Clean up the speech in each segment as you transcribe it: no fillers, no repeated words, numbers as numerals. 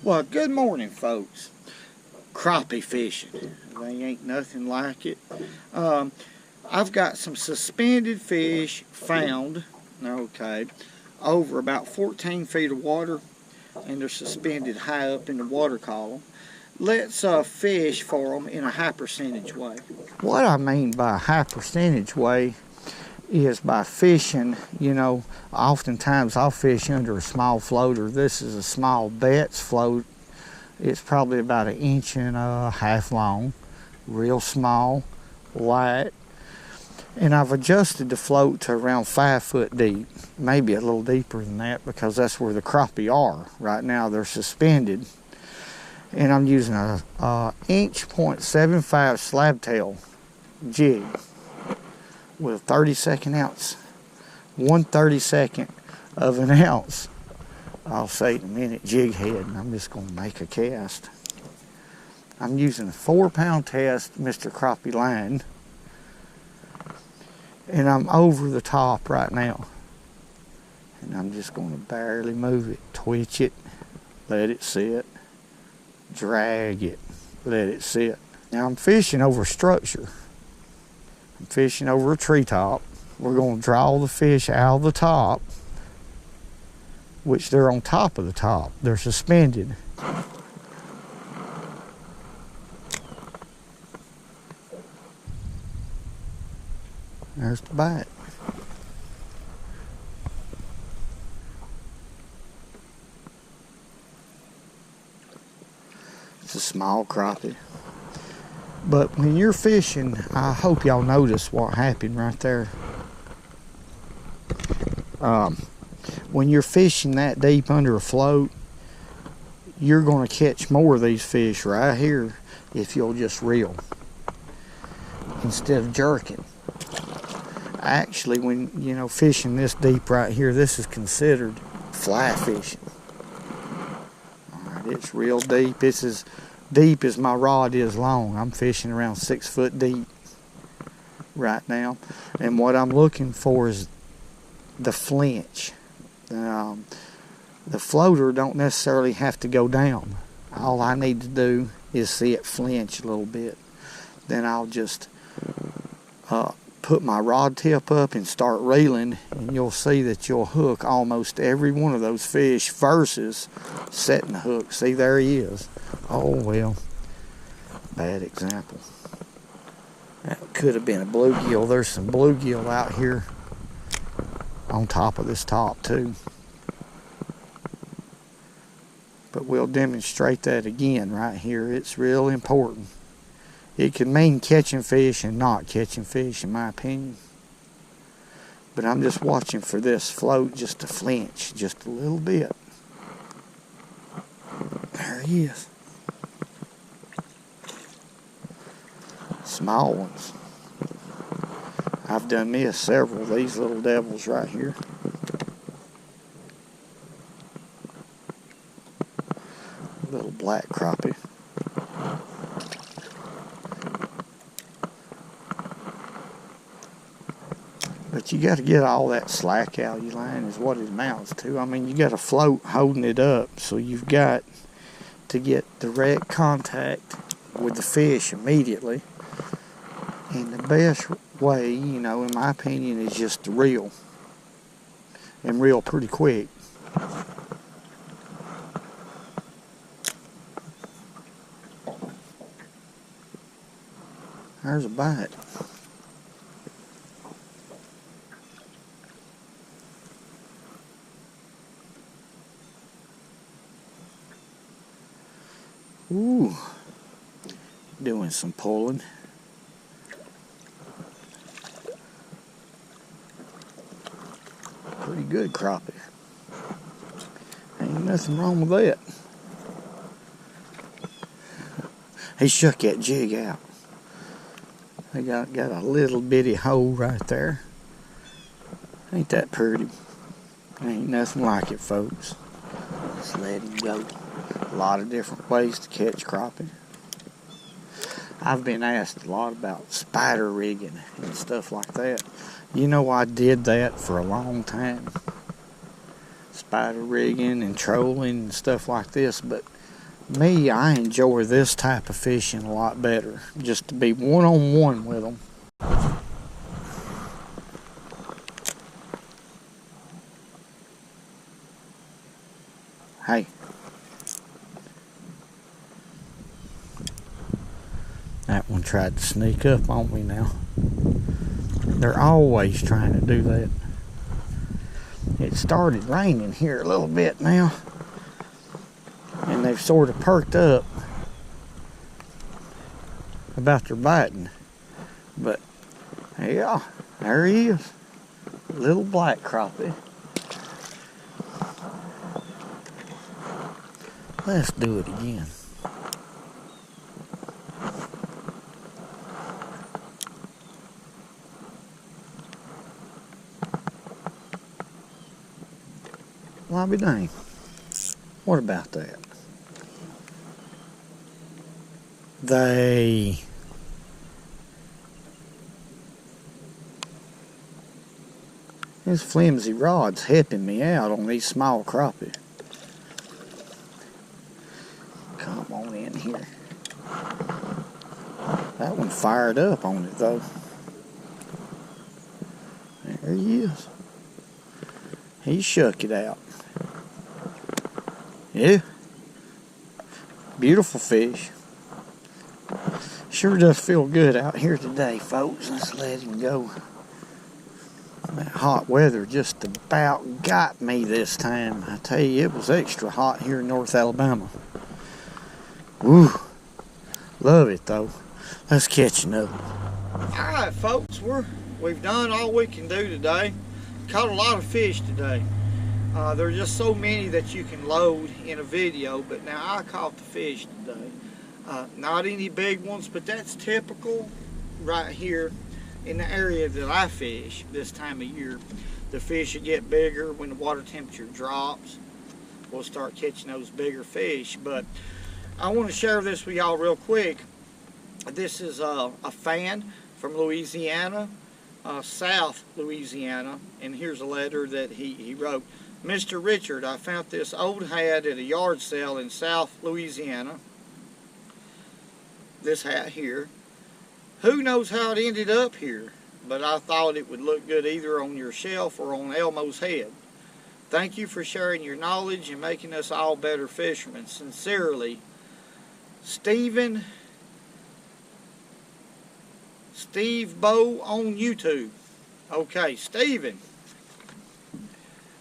Well, good morning, folks. Crappie fishing. They ain't nothing like it. I've got some suspended fish found, okay, over about 14 feet of water, and they're suspended high up in the water column. Let's fish for them in a high percentage way. What I mean by a high percentage way is by fishing, oftentimes I'll fish under a small floater. This is a small Betts float. It's probably about 1.5 inches long, real small, light. And I've adjusted the float to around 5 foot deep, maybe a little deeper than that, because that's where the crappie are. Right now they're suspended. And I'm using a 0.75 slab tail jig with a 32nd ounce, 1/32 of an ounce, I'll say in a minute, jig head, and I'm just going to make a cast. I'm using a 4-pound test Mr. Crappie line, and I'm over the top right now. And I'm just going to barely move it, twitch it, let it sit, drag it, let it sit. Now I'm fishing over structure. I'm fishing over a treetop. We're going to draw the fish out of the top, which they're on top of the top. They're suspended. There's the bite. It's a small crappie. But when you're fishing, I hope y'all notice what happened right there. When you're fishing that deep under a float, you're going to catch more of these fish right here if you'll just reel instead of jerking. Actually, when fishing this deep right here, this is considered fly fishing. All right, it's real deep. It's as deep as my rod is long. I'm fishing around 6 foot deep right now, and what I'm looking for is the flinch. The floater don't necessarily have to go down. All I need to do is see it flinch a little bit. Then I'll just put my rod tip up and start reeling, and you'll see that you'll hook almost every one of those fish versus setting the hook. See, there he is. Oh well, bad example. That could have been a bluegill. There's some bluegill out here on top of this top too. But we'll demonstrate that again right here. It's real important. It can mean catching fish and not catching fish, in my opinion. But I'm just watching for this float just to flinch just a little bit. There he is. Small ones. I've done this several of these little devils right here. Little black crappie. But you got to get all that slack out of your line is what it amounts to. I mean, you got a float holding it up, so you've got to get direct contact with the fish immediately. And the best way, in my opinion, is just to reel. And reel pretty quick. There's a bite. Ooh, doing some pulling. Pretty good crappie. Ain't nothing wrong with that. He shook that jig out. I got a little bitty hole right there. Ain't that pretty? Ain't nothing like it, folks. Just let him go. A lot of different ways to catch crappie. I've been asked a lot about spider rigging and stuff like that. I did that for a long time. Spider rigging and trolling and stuff like this, but Me, I enjoy this type of fishing a lot better. Just to be one-on-one with them. Hey. That one tried to sneak up on me now. They're always trying to do that. It started raining here a little bit now. And they've sort of perked up about their biting. But, yeah, there he is. Little black crappie. Let's do it again. Well, I'll be dang. What about that? This flimsy rod's helping me out on these small crappie. Come on in here. That one fired up on it though. There he is. He shook it out. Yeah. Beautiful fish. Sure does feel good out here today, folks. Let's let him go. That hot weather just about got me this time. I tell you, it was extra hot here in North Alabama. Woo. Love it, though. Let's catch another. Alright, folks. We've done all we can do today. Caught a lot of fish today. There are just so many that you can load in a video, but now I caught the fish today. Not any big ones, but that's typical right here in the area that I fish this time of year. The fish will get bigger when the water temperature drops. We'll start catching those bigger fish. But I want to share this with y'all real quick. This is a fan from Louisiana, South Louisiana, and here's a letter that he wrote. Mr. Richard, I found this old hat at a yard sale in South Louisiana. This hat here. Who knows how it ended up here, but I thought it would look good either on your shelf or on Elmo's head. Thank you for sharing your knowledge and making us all better fishermen. Sincerely, Steve Bow on YouTube. Okay, Steven,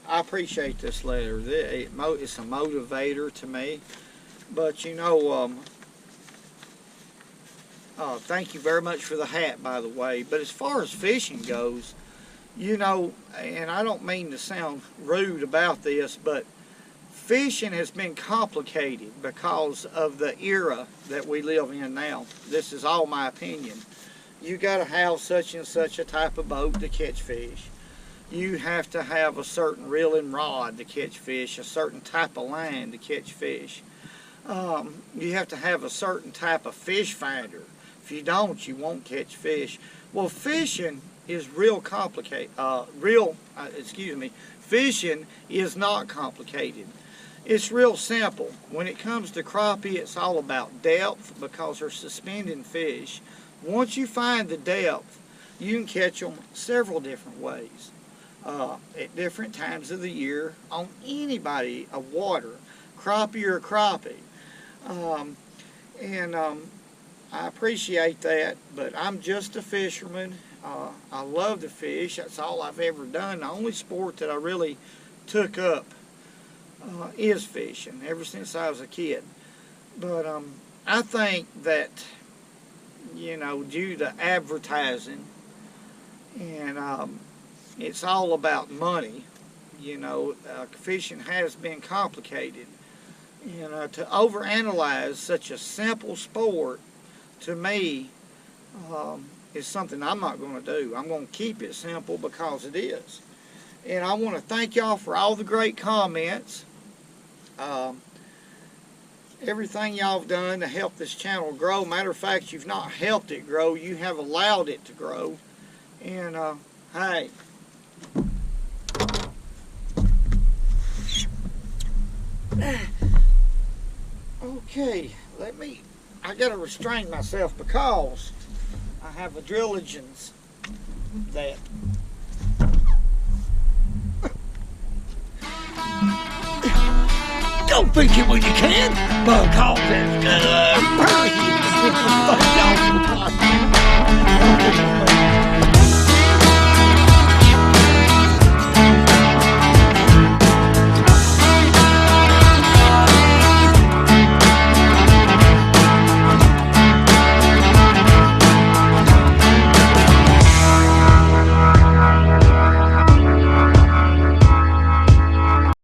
I appreciate this letter. It's a motivator to me. But you know, thank you very much for the hat, by the way. But as far as fishing goes, you know, and I don't mean to sound rude about this, but fishing has been complicated because of the era that we live in now. This is all my opinion. You got to have such and such a type of boat to catch fish. You have to have a certain reeling rod to catch fish, a certain type of line to catch fish. You have to have a certain type of fish finder. If you don't, you won't catch fish. Well, fishing is real complicated. Fishing is not complicated. It's real simple. When it comes to crappie, it's all about depth because they're suspending fish. Once you find the depth, you can catch them several different ways. At different times of the year, on any body of water, crappie or crappie. I appreciate that, but I'm just a fisherman. I love to fish. That's all I've ever done. The only sport that I really took up is fishing, ever since I was a kid. But I think that, you know, due to advertising, and it's all about money, you know, fishing has been complicated. You know, to overanalyze such a simple sport, to me, is something I'm not going to do. I'm going to keep it simple because it is. And I want to thank y'all for all the great comments. Everything y'all have done to help this channel grow. Matter of fact, you've not helped it grow. You have allowed it to grow. And, hey. Okay. Okay, I gotta restrain myself because I have a diligence that don't think it when you can, because it's good.